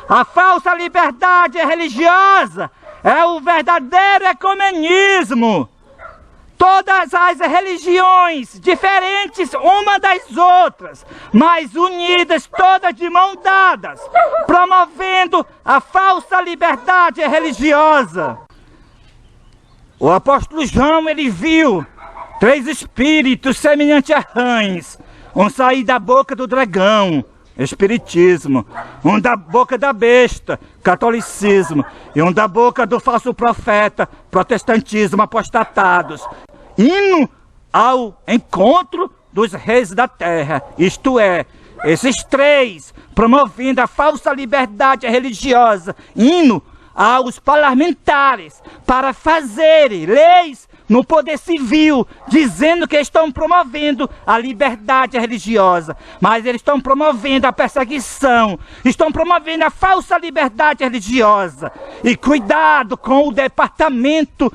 A falsa liberdade religiosa é o verdadeiro ecumenismo. Todas as religiões diferentes uma das outras, mas unidas, todas de mão dadas, promovendo a falsa liberdade religiosa. O apóstolo João, ele viu 3 espíritos semelhantes a rãs, um sair da boca do dragão, espiritismo, um da boca da besta, catolicismo, e um da boca do falso profeta, protestantismo, apostatados, indo ao encontro dos reis da terra, isto é, esses 3 promovendo a falsa liberdade religiosa, indo aos parlamentares para fazerem leis no poder civil, dizendo que estão promovendo a liberdade religiosa, mas eles estão promovendo a perseguição, estão promovendo a falsa liberdade religiosa. E cuidado com o departamento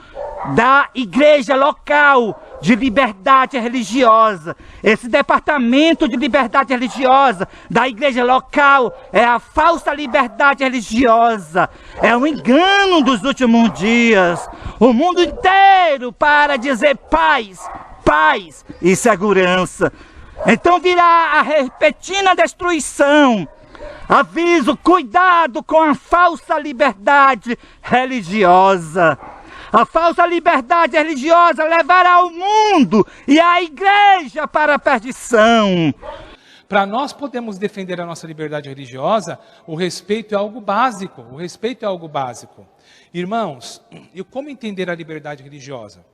da igreja local de liberdade religiosa. Esse departamento de liberdade religiosa da igreja local é a falsa liberdade religiosa, é um engano dos últimos dias. O mundo inteiro para dizer paz, paz e segurança. Então virá a repentina destruição. Aviso, cuidado com a falsa liberdade religiosa. A falsa liberdade religiosa levará o mundo e a igreja para a perdição. Para nós podermos defender a nossa liberdade religiosa, o respeito é algo básico. O respeito é algo básico. Irmãos, e como entender a liberdade religiosa?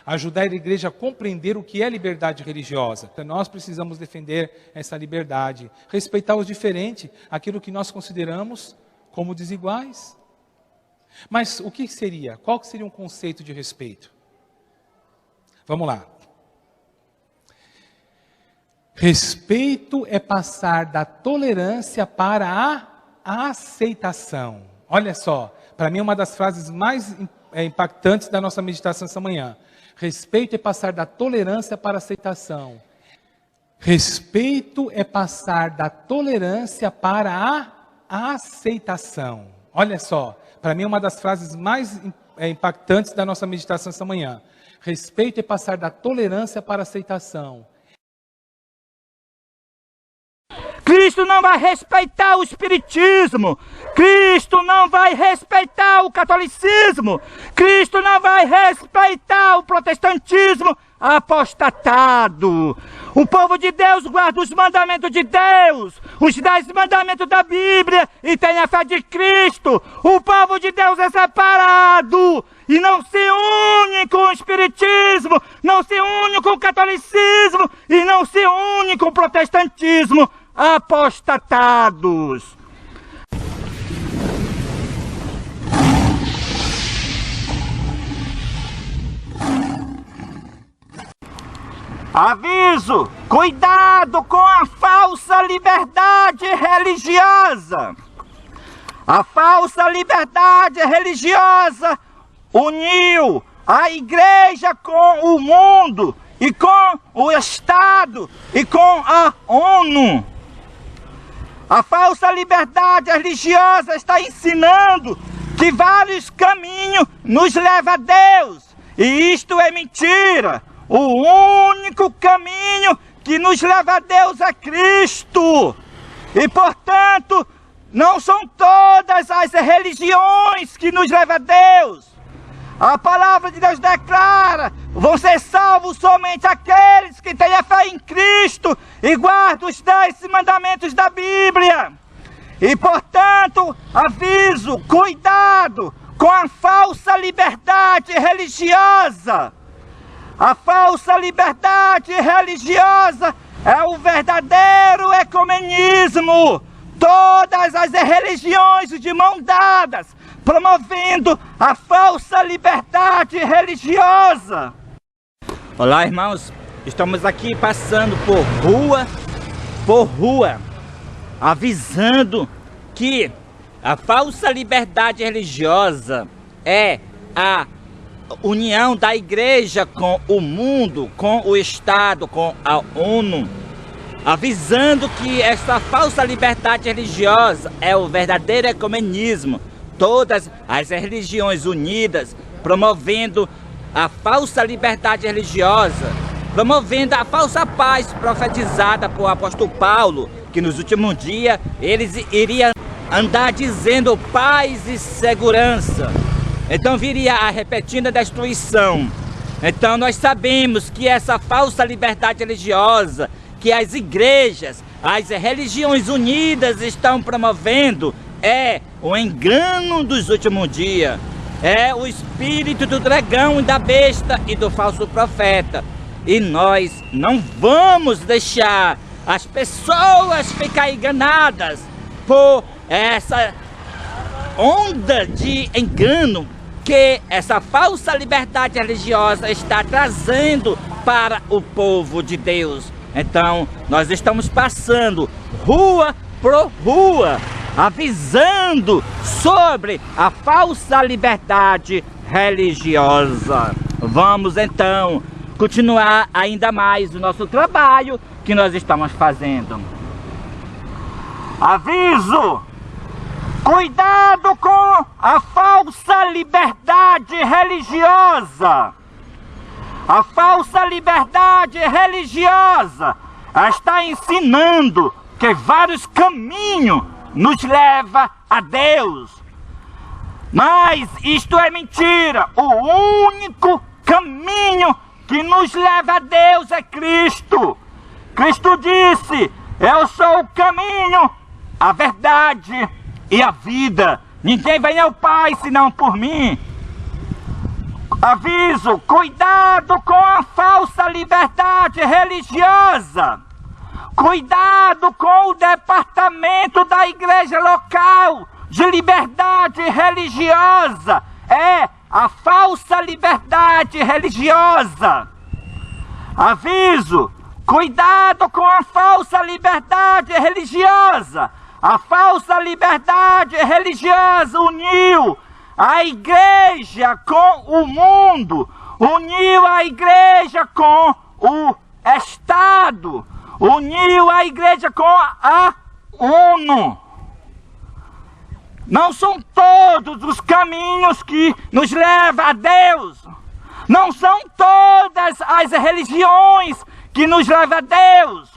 Ajudar a igreja a compreender o que é liberdade religiosa. Nós precisamos defender essa liberdade, respeitar os diferentes, aquilo que nós consideramos como desiguais. Mas o que seria? Qual seria um conceito de respeito? Vamos lá. Respeito é passar da tolerância para a aceitação. Olha só, para mim uma das frases mais impactantes da nossa meditação essa manhã. Respeito é passar da tolerância para a aceitação. Respeito é passar da tolerância para a aceitação. Olha só, para mim uma das frases mais impactantes da nossa meditação essa manhã. Respeito é passar da tolerância para a aceitação. Cristo não vai respeitar o espiritismo. Cristo não vai respeitar o catolicismo. Cristo não vai respeitar o protestantismo apostatado. O povo de Deus guarda os mandamentos de Deus, os 10 mandamentos da Bíblia e tem a fé de Cristo. O povo de Deus é separado e não se une com o espiritismo, não se une com o catolicismo e não se une com o protestantismo apostatados. Aviso, cuidado com a falsa liberdade religiosa. A falsa liberdade religiosa uniu a igreja com o mundo e com o Estado e com a ONU. A falsa liberdade religiosa está ensinando que vários caminhos nos levam a Deus. E isto é mentira. O único caminho que nos leva a Deus é Cristo. E, portanto, não são todas as religiões que nos levam a Deus. A palavra de Deus declara: vão ser salvos somente aqueles que têm a fé em Cristo e guardam os 10 mandamentos da Bíblia. E, portanto, aviso, cuidado com a falsa liberdade religiosa. A falsa liberdade religiosa é o verdadeiro ecumenismo. Todas as religiões de mão dadas, promovendo a falsa liberdade religiosa. Olá, irmãos, estamos aqui passando por rua, avisando que a falsa liberdade religiosa é a união da igreja com o mundo, com o Estado, com a ONU. avisando que essa falsa liberdade religiosa é o verdadeiro ecumenismo. Todas as religiões unidas promovendo a falsa liberdade religiosa, promovendo a falsa paz profetizada por apóstolo Paulo, que nos últimos dias eles iriam andar dizendo paz e segurança. Então viria a repetida destruição. Então nós sabemos que essa falsa liberdade religiosa que as igrejas, as religiões unidas estão promovendo é o engano dos últimos dias. É o espírito do dragão e da besta e do falso profeta. E nós não vamos deixar as pessoas ficarem enganadas por essa onda de engano que essa falsa liberdade religiosa está trazendo para o povo de Deus. Então, nós estamos passando rua por rua, avisando sobre a falsa liberdade religiosa. Vamos então continuar ainda mais o nosso trabalho que nós estamos fazendo. Aviso! Cuidado com a falsa liberdade religiosa! A falsa liberdade religiosa está ensinando que vários caminhos nos levam a Deus. Mas isto é mentira. O único caminho que nos leva a Deus é Cristo. Cristo disse: eu sou o caminho, a verdade e a vida. Ninguém vem ao Pai senão por mim. Aviso, cuidado com a falsa liberdade religiosa. Cuidado com o departamento da igreja local de liberdade religiosa. É a falsa liberdade religiosa. Aviso, cuidado com a falsa liberdade religiosa. A falsa liberdade religiosa uniu a igreja com o mundo, uniu a igreja com o Estado, uniu a igreja com a ONU. Não são todos os caminhos que nos levam a Deus. Não são todas as religiões que nos levam a Deus.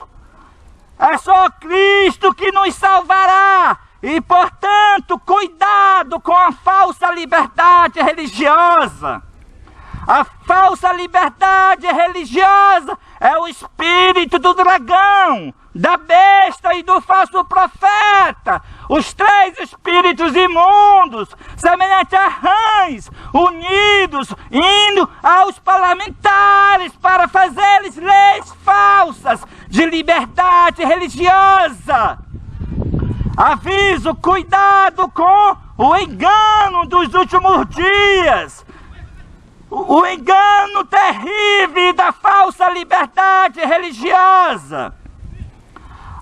É só Cristo que nos salvará. E, portanto, cuidado com a falsa liberdade religiosa. A falsa liberdade religiosa é o espírito do dragão, da besta e do falso profeta. Os três espíritos imundos, semelhantes a rãs, unidos, indo aos parlamentares para fazer-lhes leis falsas de liberdade religiosa. Aviso, cuidado com o engano dos últimos dias. O engano terrível da falsa liberdade religiosa.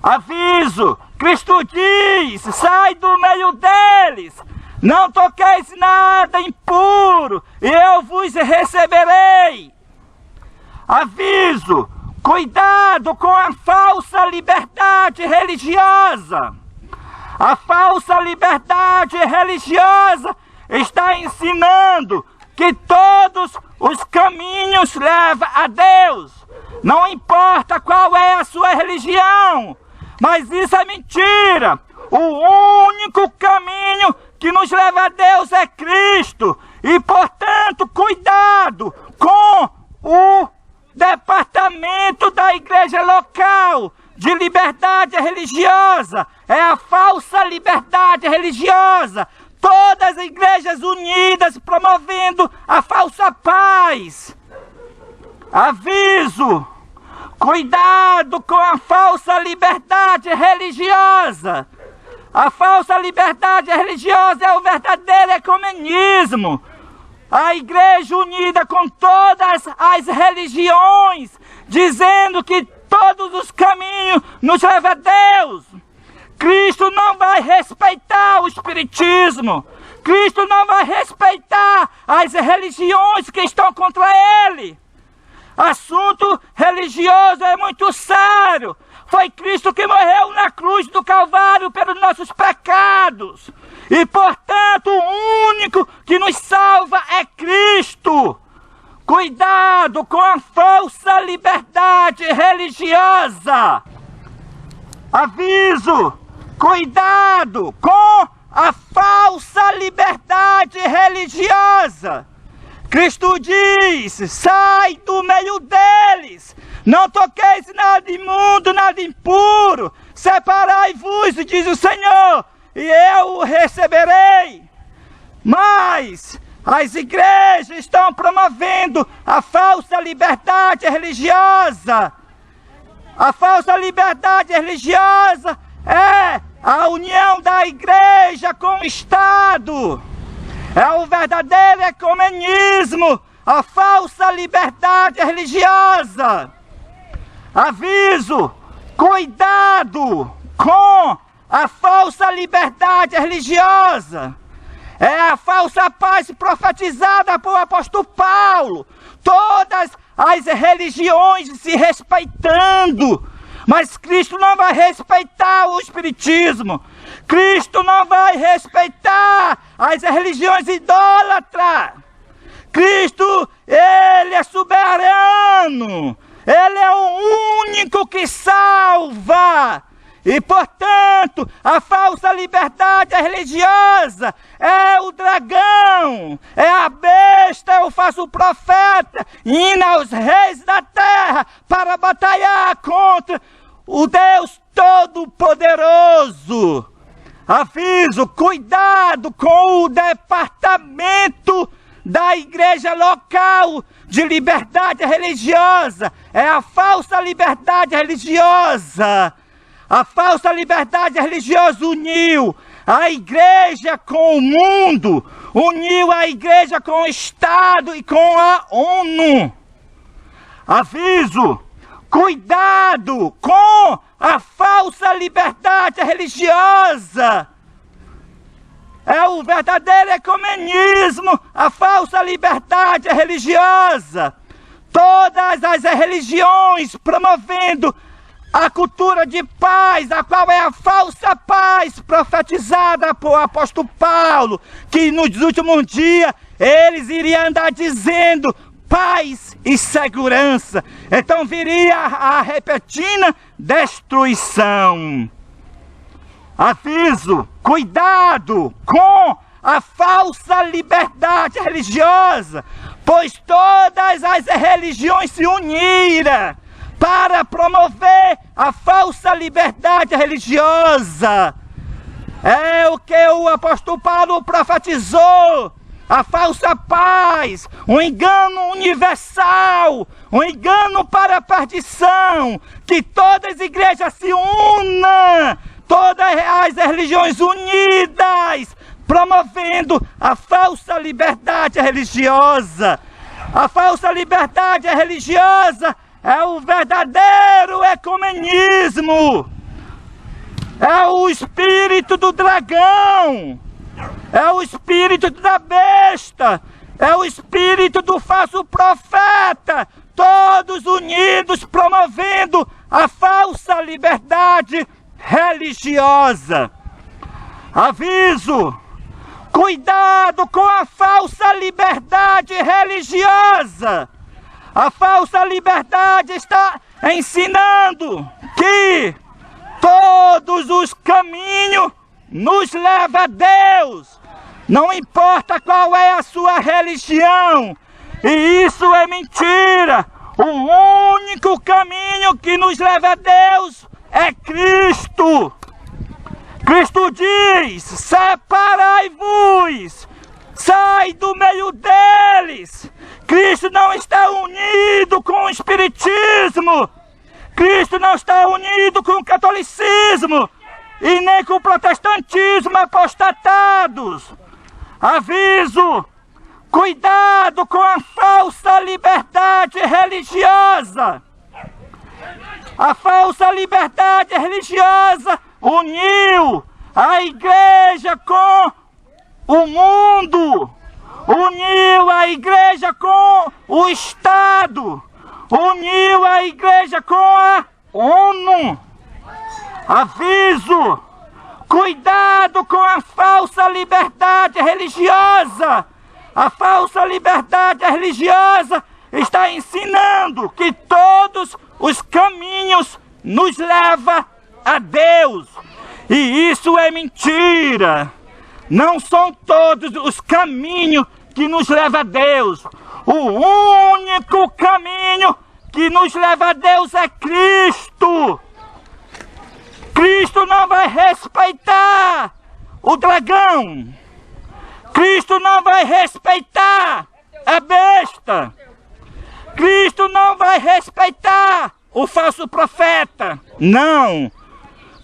Aviso, Cristo diz, sai do meio deles, não toqueis nada impuro, e eu vos receberei. Aviso, cuidado com a falsa liberdade religiosa. A falsa liberdade religiosa está ensinando que todos os caminhos levam a Deus. Não importa qual é a sua religião, mas isso é mentira. O único caminho que nos leva a Deus é Cristo. E, portanto, cuidado com o departamento da igreja local de liberdade religiosa. É a falsa liberdade religiosa. Todas as igrejas unidas promovendo a falsa paz. Aviso, cuidado com a falsa liberdade religiosa. A falsa liberdade religiosa é o verdadeiro ecumenismo. A igreja unida com todas as religiões, dizendo que todos os caminhos nos levam a Deus. Cristo não vai respeitar o espiritismo. Cristo não vai respeitar as religiões que estão contra ele. Assunto religioso é muito sério. Foi Cristo que morreu na cruz do Calvário pelos nossos pecados. E, portanto, o único que nos salva é Cristo. Cuidado com a falsa liberdade religiosa. Aviso, cuidado com a falsa liberdade religiosa. Cristo diz, sai do meio deles, não toqueis nada imundo, nada impuro, separai-vos, diz o Senhor, e eu o receberei. Mas as igrejas estão promovendo a falsa liberdade religiosa. A falsa liberdade religiosa é a união da igreja com o Estado. É o verdadeiro ecumenismo, a falsa liberdade religiosa. Aviso, cuidado com a falsa liberdade religiosa. É a falsa paz profetizada por apóstolo Paulo. Todas as religiões se respeitando. Mas Cristo não vai respeitar o espiritismo. Cristo não vai respeitar as religiões idólatras. Cristo, Ele é soberano. Ele é o único que salva. E, portanto, a falsa liberdade religiosa é o dragão, é a besta, é o falso profeta, indo aos reis da terra para batalhar contra o Deus Todo-Poderoso. Aviso, cuidado com o departamento da igreja local de liberdade religiosa. É a falsa liberdade religiosa. A falsa liberdade religiosa uniu a igreja com o mundo, uniu a igreja com o Estado e com a ONU. Aviso, cuidado com a falsa liberdade religiosa. É o verdadeiro ecumenismo, a falsa liberdade religiosa. Todas as religiões promovendo a cultura de paz, a qual é a falsa paz profetizada por apóstolo Paulo, que nos últimos dias eles iriam andar dizendo paz e segurança. Então viria a repentina destruição. Aviso, cuidado com a falsa liberdade religiosa, pois todas as religiões se uniram para promover a falsa liberdade religiosa. É o que o apóstolo Paulo profetizou. A falsa paz, um engano universal, um engano para a perdição. Que todas as igrejas se unam, todas as religiões unidas, promovendo a falsa liberdade religiosa. A falsa liberdade religiosa é o verdadeiro ecumenismo. É o espírito do dragão. É o espírito da besta. É o espírito do falso profeta. Todos unidos promovendo a falsa liberdade religiosa. Aviso, cuidado com a falsa liberdade religiosa. A falsa liberdade está ensinando que todos os caminhos nos levam a Deus. Não importa qual é a sua religião. E isso é mentira. O único caminho que nos leva a Deus é Cristo. Cristo diz, separai-vos, sai do meio deles. Cristo não está unido com o espiritismo. Cristo não está unido com o catolicismo e nem com o protestantismo apostatados. Aviso, cuidado com a falsa liberdade religiosa. A falsa liberdade religiosa uniu a igreja com o mundo. Uniu a igreja com o Estado, uniu a igreja com a ONU. Aviso! Cuidado com a falsa liberdade religiosa! A falsa liberdade religiosa está ensinando que todos os caminhos nos levam a Deus. E isso é mentira. Não são todos os caminhos que nos levam a Deus. O único caminho que nos leva a Deus é Cristo. Cristo não vai respeitar o dragão. Cristo não vai respeitar a besta. Cristo não vai respeitar o falso profeta. Não.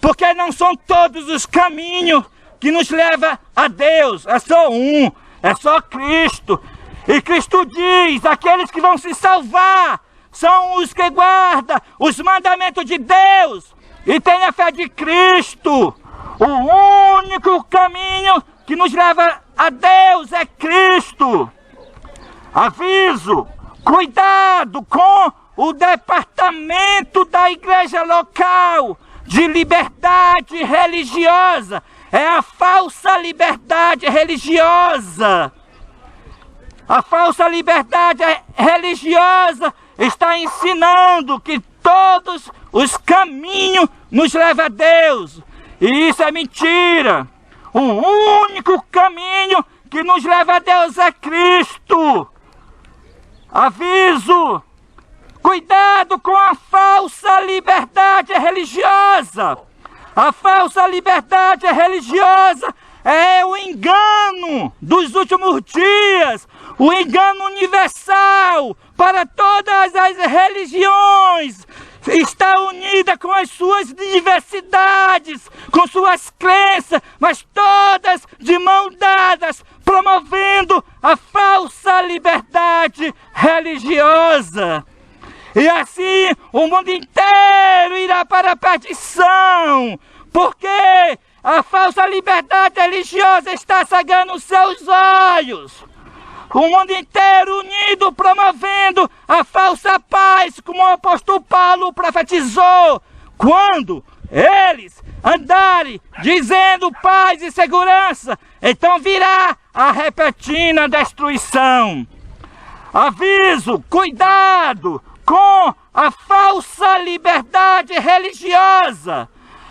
Porque não são todos os caminhos que nos levam a Deus. É só um. É só Cristo. E Cristo diz, aqueles que vão se salvar são os que guardam os mandamentos de Deus e têm a fé de Cristo. O único caminho que nos leva a Deus é Cristo. Aviso, cuidado com o departamento da igreja local de liberdade religiosa. É a falsa liberdade religiosa. A falsa liberdade religiosa está ensinando que todos os caminhos nos levam a Deus. E isso é mentira. O único caminho que nos leva a Deus é Cristo. Aviso! Cuidado com a falsa liberdade religiosa. A falsa liberdade religiosa é o engano dos últimos dias, o engano universal para todas as religiões. Está unida com as suas diversidades, com suas crenças, mas todas de mão dadas, promovendo a falsa liberdade religiosa. E assim o mundo inteiro irá para a perdição, porque a falsa liberdade religiosa está cegando os seus olhos. O mundo inteiro unido promovendo a falsa paz, como o apóstolo Paulo profetizou, quando eles andarem dizendo paz e segurança, então virá a repentina destruição. Aviso, cuidado com a falsa liberdade religiosa.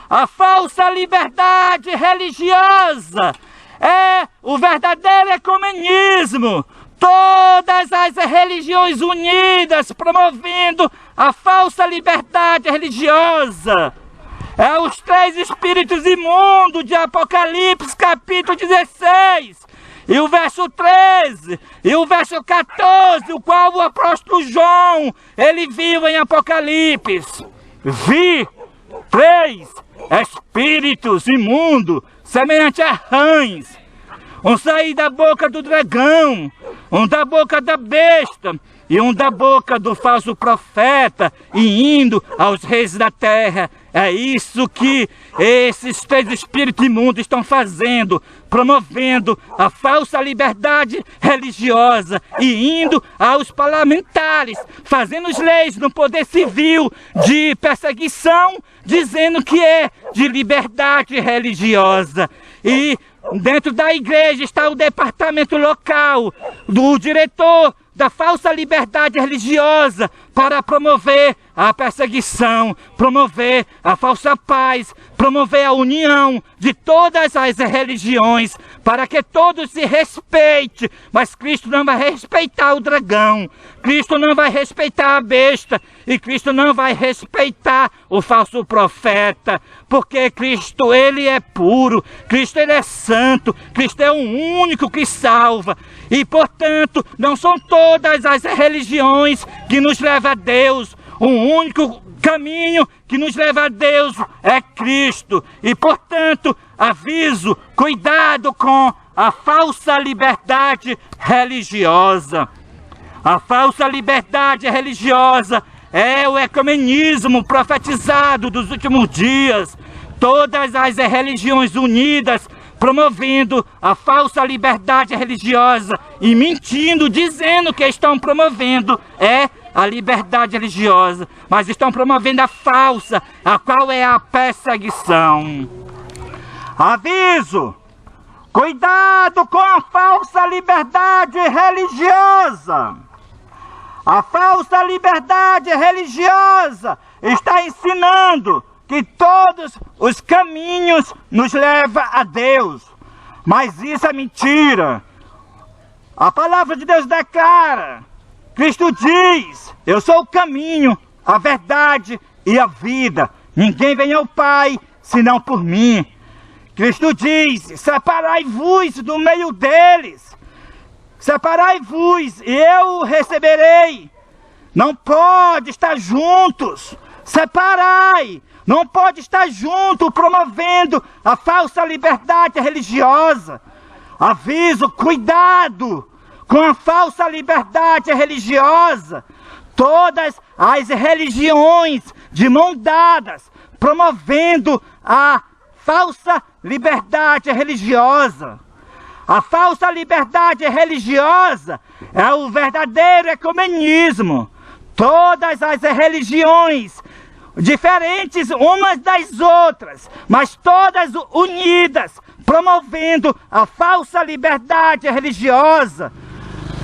A falsa liberdade religiosa é o verdadeiro ecumenismo. Todas as religiões unidas promovendo a falsa liberdade religiosa. É os 3 espíritos imundos de Apocalipse, capítulo 16. E o verso 13, e o verso 14, o qual o apóstolo João, ele viu em Apocalipse. Vi 3 espíritos imundos, semelhantes a rãs, um sair da boca do dragão, um da boca da besta, e um da boca do falso profeta, e indo aos reis da terra. É isso que esses 3 espíritos imundos estão fazendo, promovendo a falsa liberdade religiosa e indo aos parlamentares, fazendo as leis no poder civil de perseguição, dizendo que é de liberdade religiosa. E dentro da igreja está o departamento local, do diretor da falsa liberdade religiosa, para promover a perseguição, promover a falsa paz, promover a união de todas as religiões, para que todos se respeitem. Mas Cristo não vai respeitar o dragão, Cristo não vai respeitar a besta, e Cristo não vai respeitar o falso profeta, porque Cristo, ele é puro, Cristo, ele é santo, Cristo é o único que salva, e portanto não são todas as religiões que nos levam a Deus. O único caminho que nos leva a Deus é Cristo. E portanto, aviso, cuidado com a falsa liberdade religiosa. A falsa liberdade religiosa é o ecumenismo profetizado dos últimos dias. Todas as religiões unidas promovendo a falsa liberdade religiosa e mentindo, dizendo que estão promovendo a liberdade religiosa, mas estão promovendo a falsa, a qual é a perseguição. Aviso! Cuidado com a falsa liberdade religiosa! A falsa liberdade religiosa está ensinando que todos os caminhos nos levam a Deus. Mas isso é mentira. A palavra de Deus declara, Cristo diz, eu sou o caminho, a verdade e a vida. Ninguém vem ao Pai, senão por mim. Cristo diz, separai-vos do meio deles. Separai-vos e eu receberei. Não pode estar juntos. Separai. Não pode estar junto promovendo a falsa liberdade religiosa. Aviso, cuidado com a falsa liberdade religiosa. Todas as religiões de mão dadas promovendo a falsa liberdade religiosa. A falsa liberdade religiosa é o verdadeiro ecumenismo. Todas as religiões diferentes umas das outras, mas todas unidas, promovendo a falsa liberdade religiosa,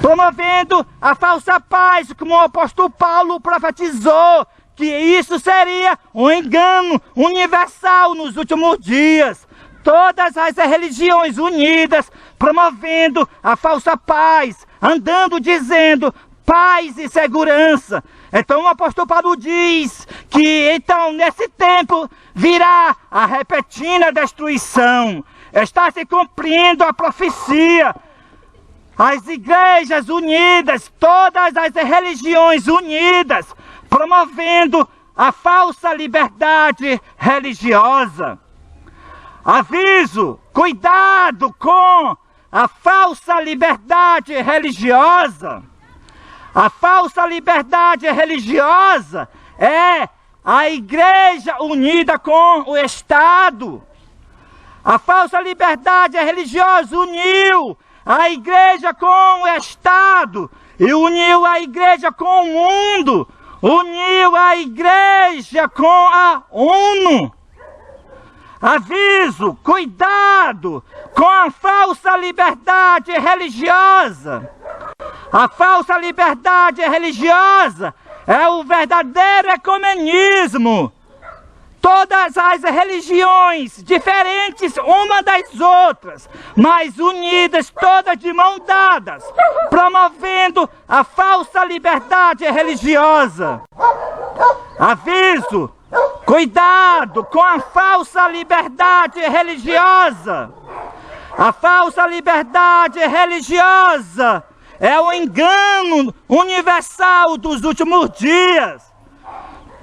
promovendo a falsa paz, como o apóstolo Paulo profetizou, que isso seria um engano universal nos últimos dias. Todas as religiões unidas, promovendo a falsa paz, andando dizendo paz e segurança. Então o apóstolo Paulo diz que então nesse tempo virá a repentina destruição. Está se cumprindo a profecia. As igrejas unidas, todas as religiões unidas, promovendo a falsa liberdade religiosa. Aviso, cuidado com a falsa liberdade religiosa. A falsa liberdade religiosa é a igreja unida com o Estado. A falsa liberdade religiosa uniu a igreja com o Estado e uniu a igreja com o mundo, uniu a igreja com a ONU. Aviso, cuidado com a falsa liberdade religiosa. A falsa liberdade religiosa é o verdadeiro ecumenismo. Todas as religiões, diferentes uma das outras, mas unidas, todas de mão dadas, promovendo a falsa liberdade religiosa. Aviso, cuidado com a falsa liberdade religiosa. A falsa liberdade religiosa é o engano universal dos últimos dias.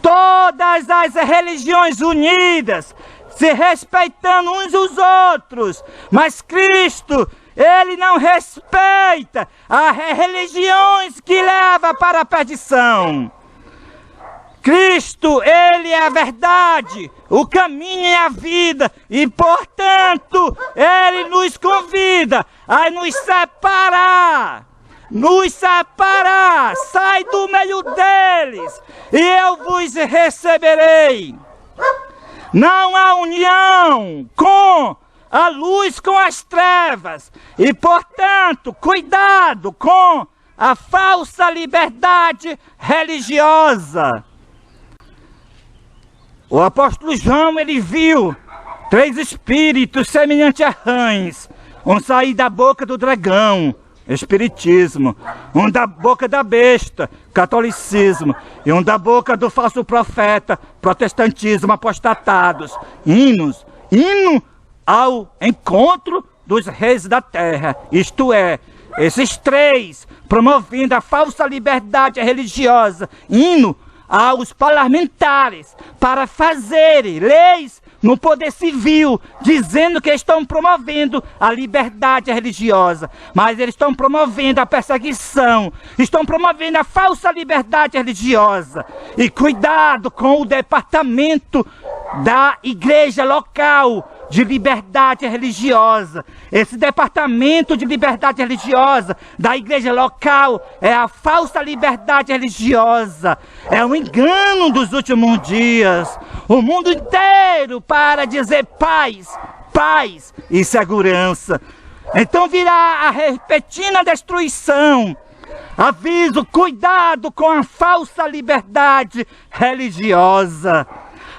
Todas as religiões unidas, se respeitando uns os outros, mas Cristo, Ele não respeita as religiões que levam para a perdição. Cristo, Ele é a verdade, o caminho é a vida, e portanto, Ele nos convida a nos separar. Nos separar, sai do meio deles, e eu vos receberei. Não há união com a luz com as trevas, e portanto, cuidado com a falsa liberdade religiosa. O apóstolo João, ele viu 3 espíritos semelhantes a rãs, um sair da boca do dragão, Espiritismo, um da boca da besta, catolicismo, e um da boca do falso profeta, protestantismo, apostatados, hino ao encontro dos reis da terra, isto é, esses 3 promovendo a falsa liberdade religiosa, hino aos parlamentares para fazerem leis no poder civil, dizendo que estão promovendo a liberdade religiosa, mas eles estão promovendo a perseguição, estão promovendo a falsa liberdade religiosa. E cuidado com o departamento da igreja local, de liberdade religiosa. Esse departamento de liberdade religiosa da igreja local é a falsa liberdade religiosa. É um engano dos últimos dias. O mundo inteiro para dizer paz, paz e segurança. Então virá a repentina destruição. Aviso, cuidado com a falsa liberdade religiosa.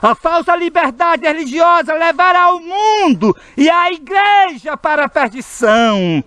A falsa liberdade religiosa levará o mundo e a igreja para a perdição.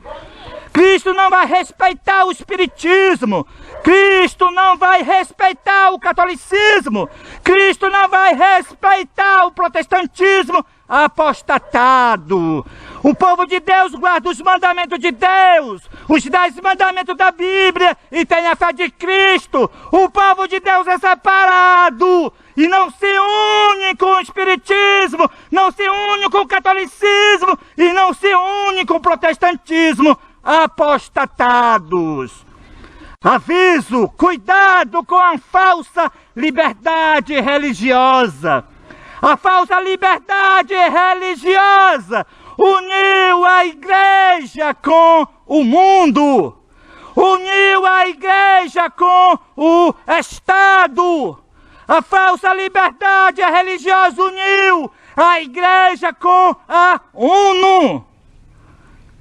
Cristo não vai respeitar o espiritismo. Cristo não vai respeitar o catolicismo. Cristo não vai respeitar o protestantismo apostatado. O povo de Deus guarda os mandamentos de Deus, os 10 mandamentos da Bíblia e tem a fé de Cristo. O povo de Deus é separado e não se une com o espiritismo, não se une com o catolicismo e não se une com o protestantismo apostatados. Aviso, cuidado com a falsa liberdade religiosa. A falsa liberdade religiosa uniu a igreja com o mundo, uniu a igreja com o Estado. A falsa liberdade religiosa uniu a igreja com a ONU.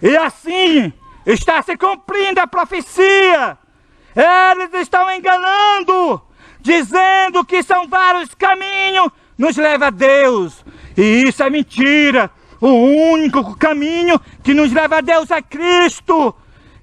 E assim está se cumprindo a profecia. Eles estão enganando, dizendo que são vários caminhos nos leva a Deus. E isso é mentira. O único caminho que nos leva a Deus é Cristo.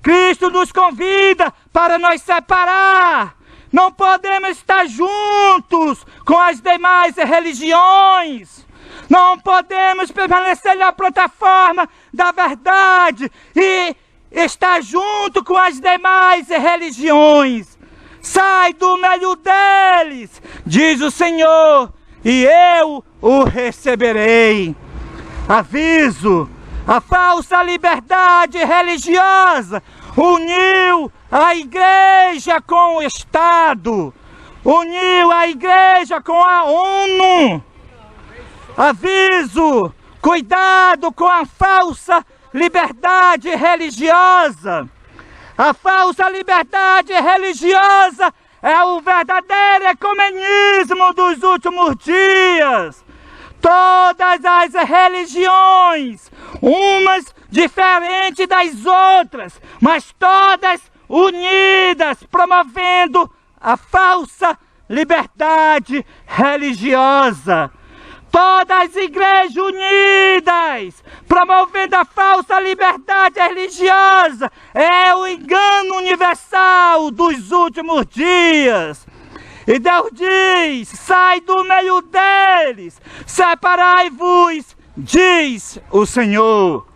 Cristo nos convida para nos separar. Não podemos estar juntos com as demais religiões. Não podemos permanecer na plataforma da verdade e estar junto com as demais religiões. Sai do meio deles, diz o Senhor, e eu o receberei. Aviso, a falsa liberdade religiosa uniu a igreja com o Estado, uniu a igreja com a ONU. Aviso, cuidado com a falsa liberdade religiosa. A falsa liberdade religiosa é o verdadeiro ecumenismo dos últimos dias. Todas as religiões, umas diferentes das outras, mas todas unidas, promovendo a falsa liberdade religiosa. Todas as igrejas unidas, promovendo a falsa liberdade religiosa, é o engano universal dos últimos dias. E Deus diz, sai do meio deles, separai-vos, diz o Senhor.